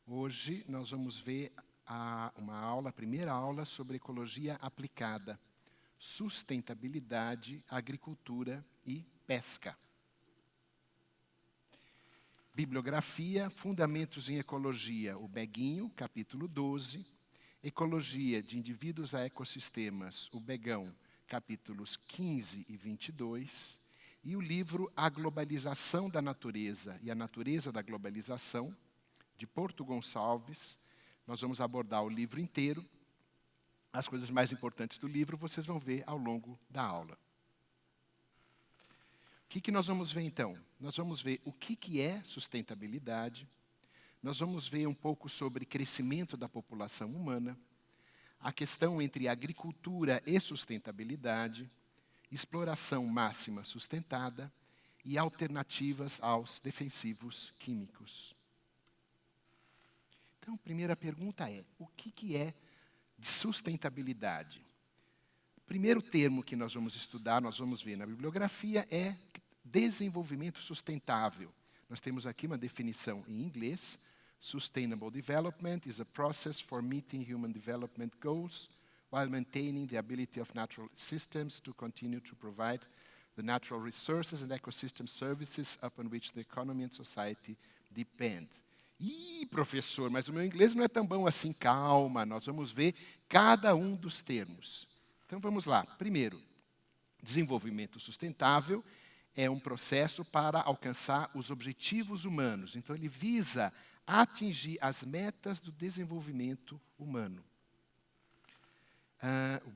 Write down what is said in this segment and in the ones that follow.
Hoje nós vamos ver a primeira aula sobre ecologia aplicada, sustentabilidade, agricultura e pesca. Bibliografia, Fundamentos em Ecologia, o Beguinho, capítulo 12. Ecologia de Indivíduos a Ecossistemas, o Begão, capítulos 15 e 22. E o livro A Globalização da Natureza e a Natureza da Globalização, de Porto Gonçalves. Nós vamos abordar o livro inteiro. As coisas mais importantes do livro vocês vão ver ao longo da aula. O que nós vamos ver, então? Nós vamos ver o que é sustentabilidade, nós vamos ver um pouco sobre crescimento da população humana, a questão entre agricultura e sustentabilidade, exploração máxima sustentada e alternativas aos defensivos químicos. Então, a primeira pergunta é, o que é sustentabilidade? O primeiro termo que nós vamos estudar, nós vamos ver na bibliografia, é desenvolvimento sustentável. Nós temos aqui uma definição em inglês. Sustainable development is a process for meeting human development goals while maintaining the ability of natural systems to continue to provide the natural resources and ecosystem services upon which the economy and society depend. Ih, professor, mas o meu inglês não é tão bom assim. Calma, nós vamos ver cada um dos termos. Então, vamos lá. Primeiro, desenvolvimento sustentável é um processo para alcançar os objetivos humanos. Então, ele visa atingir as metas do desenvolvimento humano.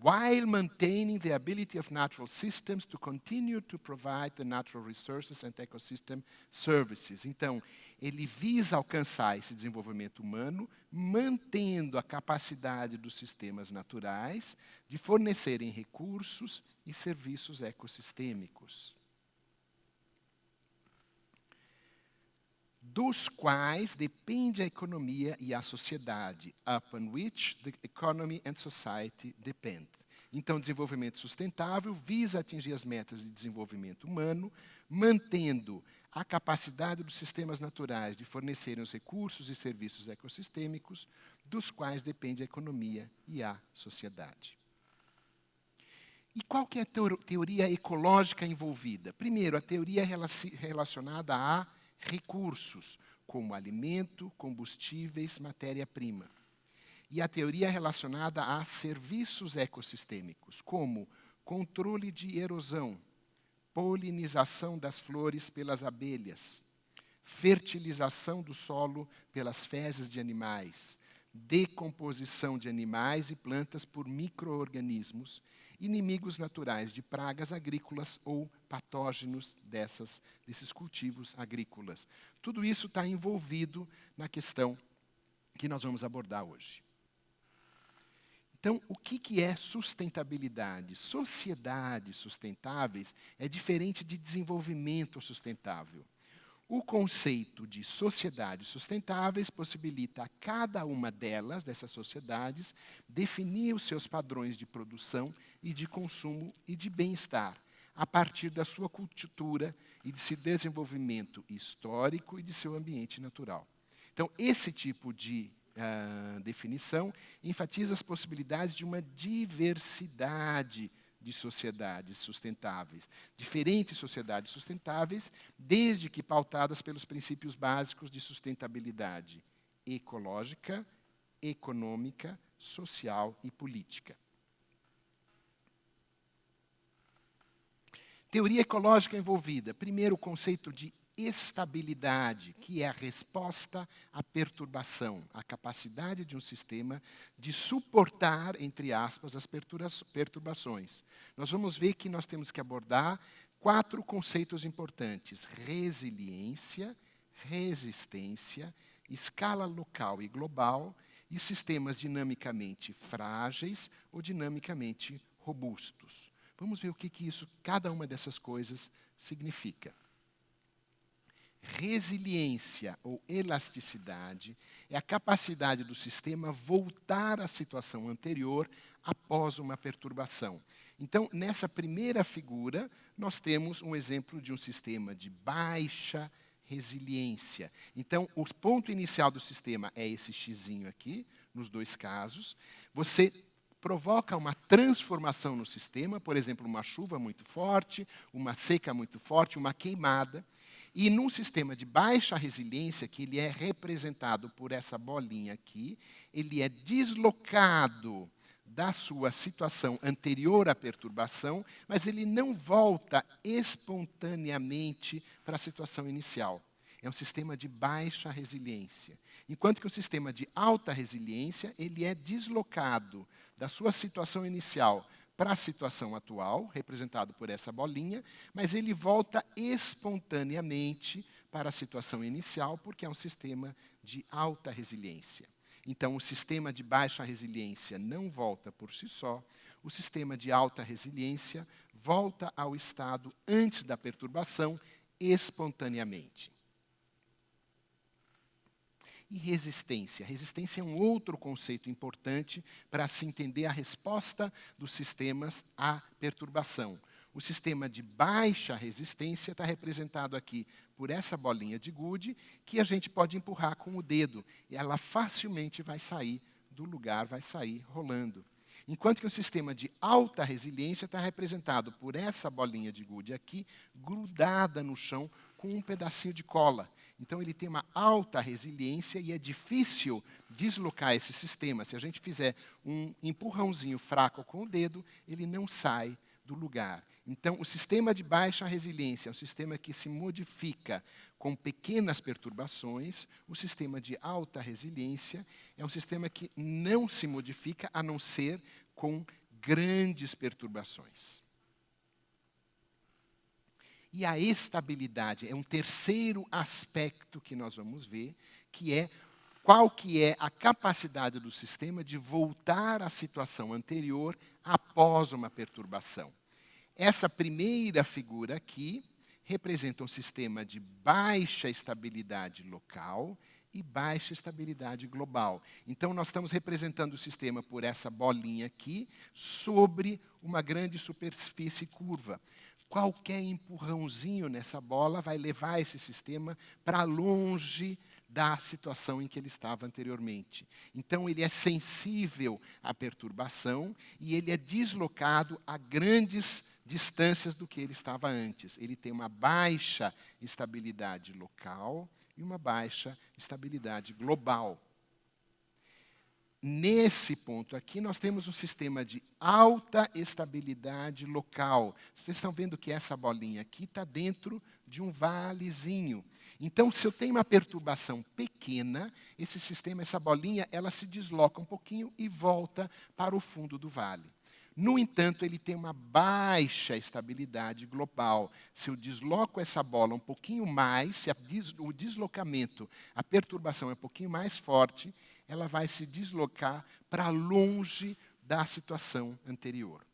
While maintaining the ability of natural systems to continue to provide the natural resources and ecosystem services. Então, ele visa alcançar esse desenvolvimento humano, mantendo a capacidade dos sistemas naturais de fornecerem recursos e serviços ecossistêmicos, dos quais depende a economia e a sociedade, upon which the economy and society depend. Então, desenvolvimento sustentável visa atingir as metas de desenvolvimento humano, mantendo a capacidade dos sistemas naturais de fornecerem os recursos e serviços ecossistêmicos, dos quais depende a economia e a sociedade. E qual que é a teoria ecológica envolvida? Primeiro, a teoria relacionada a recursos, como alimento, combustíveis, matéria-prima. E a teoria relacionada a serviços ecossistêmicos, como controle de erosão, polinização das flores pelas abelhas, fertilização do solo pelas fezes de animais, decomposição de animais e plantas por micro-organismos, inimigos naturais de pragas agrícolas ou patógenos desses cultivos agrícolas. Tudo isso está envolvido na questão que nós vamos abordar hoje. Então, o que é sustentabilidade? Sociedades sustentáveis é diferente de desenvolvimento sustentável. O conceito de sociedades sustentáveis possibilita a cada uma delas, dessas sociedades, definir os seus padrões de produção e de consumo e de bem-estar, a partir da sua cultura e de seu desenvolvimento histórico e de seu ambiente natural. Então, esse tipo de definição enfatiza as possibilidades de uma diversidade de sociedades sustentáveis. Diferentes sociedades sustentáveis, desde que pautadas pelos princípios básicos de sustentabilidade ecológica, econômica, social e política. Teoria ecológica envolvida. Primeiro, o conceito de estabilidade, que é a resposta à perturbação, a capacidade de um sistema de suportar, entre aspas, as perturbações. Nós vamos ver que nós temos que abordar 4 conceitos importantes: resiliência, resistência, escala local e global e sistemas dinamicamente frágeis ou dinamicamente robustos. Vamos ver o que isso, cada uma dessas coisas significa. Resiliência ou elasticidade é a capacidade do sistema voltar à situação anterior após uma perturbação. Então, nessa primeira figura, nós temos um exemplo de um sistema de baixa resiliência. Então, o ponto inicial do sistema é esse xizinho aqui, nos dois casos. Você provoca uma transformação no sistema, por exemplo, uma chuva muito forte, uma seca muito forte, uma queimada. E num sistema de baixa resiliência, que ele é representado por essa bolinha aqui, ele é deslocado da sua situação anterior à perturbação, mas ele não volta espontaneamente para a situação inicial. É um sistema de baixa resiliência. Enquanto que o sistema de alta resiliência, ele é deslocado da sua situação inicial para a situação atual, representado por essa bolinha, mas ele volta espontaneamente para a situação inicial, porque é um sistema de alta resiliência. Então, o sistema de baixa resiliência não volta por si só, o sistema de alta resiliência volta ao estado antes da perturbação espontaneamente. E resistência. Resistência é um outro conceito importante para se entender a resposta dos sistemas à perturbação. O sistema de baixa resistência está representado aqui por essa bolinha de gude, que a gente pode empurrar com o dedo. E ela facilmente vai sair do lugar, vai sair rolando. Enquanto que o sistema de alta resiliência está representado por essa bolinha de gude aqui, grudada no chão com um pedacinho de cola. Então, ele tem uma alta resiliência e é difícil deslocar esse sistema. Se a gente fizer um empurrãozinho fraco com o dedo, ele não sai do lugar. Então, o sistema de baixa resiliência é um sistema que se modifica com pequenas perturbações. O sistema de alta resiliência é um sistema que não se modifica, a não ser com grandes perturbações. E a estabilidade é um terceiro aspecto que nós vamos ver, que é qual que é a capacidade do sistema de voltar à situação anterior após uma perturbação. Essa primeira figura aqui representa um sistema de baixa estabilidade local e baixa estabilidade global. Então, nós estamos representando o sistema por essa bolinha aqui sobre uma grande superfície curva. Qualquer empurrãozinho nessa bola vai levar esse sistema para longe da situação em que ele estava anteriormente. Então, ele é sensível à perturbação e ele é deslocado a grandes distâncias do que ele estava antes. Ele tem uma baixa estabilidade local e uma baixa estabilidade global. Nesse ponto aqui, nós temos um sistema de alta estabilidade local. Vocês estão vendo que essa bolinha aqui está dentro de um valezinho. Então, se eu tenho uma perturbação pequena, esse sistema, essa bolinha, ela se desloca um pouquinho e volta para o fundo do vale. No entanto, ele tem uma baixa estabilidade global. Se eu desloco essa bola um pouquinho mais, se o deslocamento, a perturbação é um pouquinho mais forte, ela vai se deslocar para longe da situação anterior.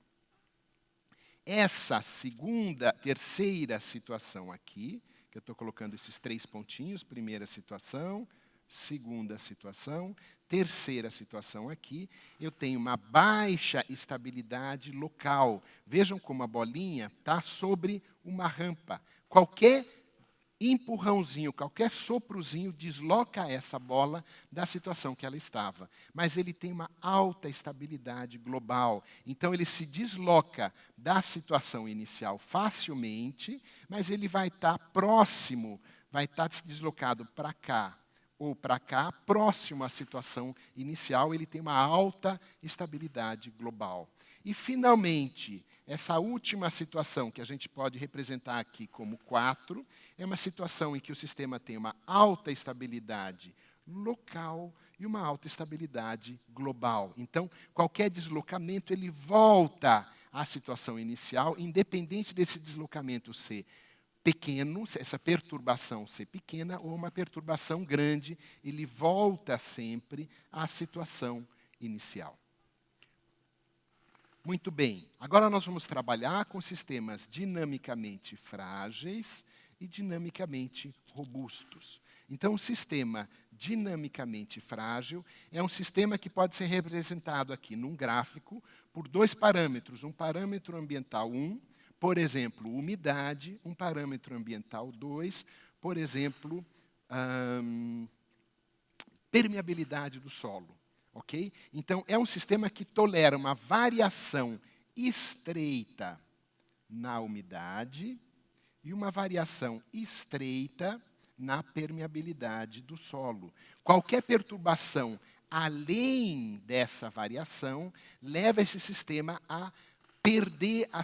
Essa terceira situação aqui, que eu estou colocando esses 3 pontinhos, primeira situação, segunda situação, terceira situação aqui, eu tenho uma baixa estabilidade local. Vejam como a bolinha está sobre uma rampa. Qualquer empurrãozinho, qualquer soprozinho desloca essa bola da situação que ela estava. Mas ele tem uma alta estabilidade global. Então, ele se desloca da situação inicial facilmente, mas ele vai estar próximo, vai estar deslocado para cá ou para cá, próximo à situação inicial. Ele tem uma alta estabilidade global. E, finalmente, essa última situação, que a gente pode representar aqui como 4, é uma situação em que o sistema tem uma alta estabilidade local e uma alta estabilidade global. Então, qualquer deslocamento, ele volta à situação inicial, independente desse deslocamento ser pequeno, essa perturbação ser pequena ou uma perturbação grande, ele volta sempre à situação inicial. Muito bem, agora nós vamos trabalhar com sistemas dinamicamente frágeis e dinamicamente robustos. Então, o sistema dinamicamente frágil é um sistema que pode ser representado aqui num gráfico por 2 parâmetros. Um parâmetro ambiental 1, por exemplo, umidade, um parâmetro ambiental 2, por exemplo, permeabilidade do solo. Okay? Então, é um sistema que tolera uma variação estreita na umidade e uma variação estreita na permeabilidade do solo. Qualquer perturbação além dessa variação leva esse sistema a perder a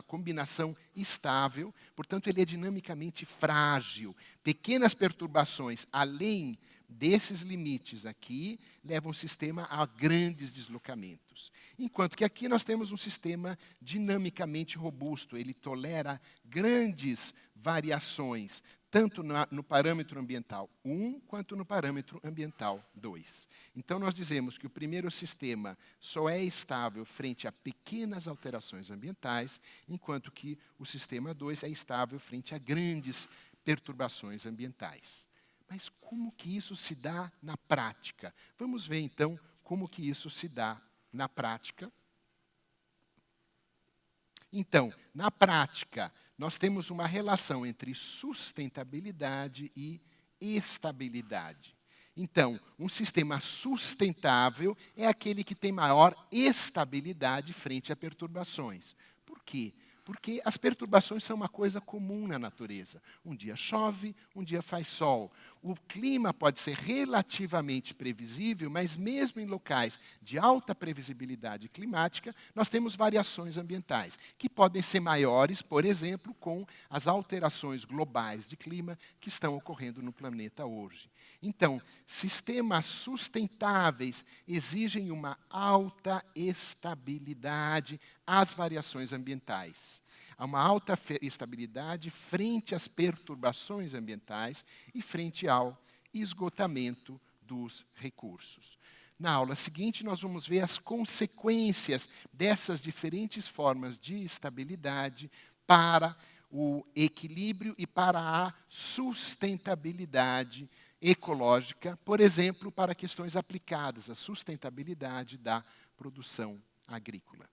combinação estável, portanto, ele é dinamicamente frágil. Pequenas perturbações além desses limites aqui levam o sistema a grandes deslocamentos. Enquanto que aqui nós temos um sistema dinamicamente robusto, ele tolera grandes variações, tanto no parâmetro ambiental 1 quanto no parâmetro ambiental 2. Então, nós dizemos que o primeiro sistema só é estável frente a pequenas alterações ambientais, enquanto que o sistema 2 é estável frente a grandes perturbações ambientais. Mas como que isso se dá na prática? Vamos ver, então, como que isso se dá na prática. Então, na prática, nós temos uma relação entre sustentabilidade e estabilidade. Então, um sistema sustentável é aquele que tem maior estabilidade frente a perturbações. Por quê? Porque as perturbações são uma coisa comum na natureza. Um dia chove, um dia faz sol. O clima pode ser relativamente previsível, mas mesmo em locais de alta previsibilidade climática, nós temos variações ambientais, que podem ser maiores, por exemplo, com as alterações globais de clima que estão ocorrendo no planeta hoje. Então, sistemas sustentáveis exigem uma alta estabilidade às variações ambientais. Há uma alta estabilidade frente às perturbações ambientais e frente ao esgotamento dos recursos. Na aula seguinte, nós vamos ver as consequências dessas diferentes formas de estabilidade para o equilíbrio e para a sustentabilidade ecológica, por exemplo, para questões aplicadas à sustentabilidade da produção agrícola.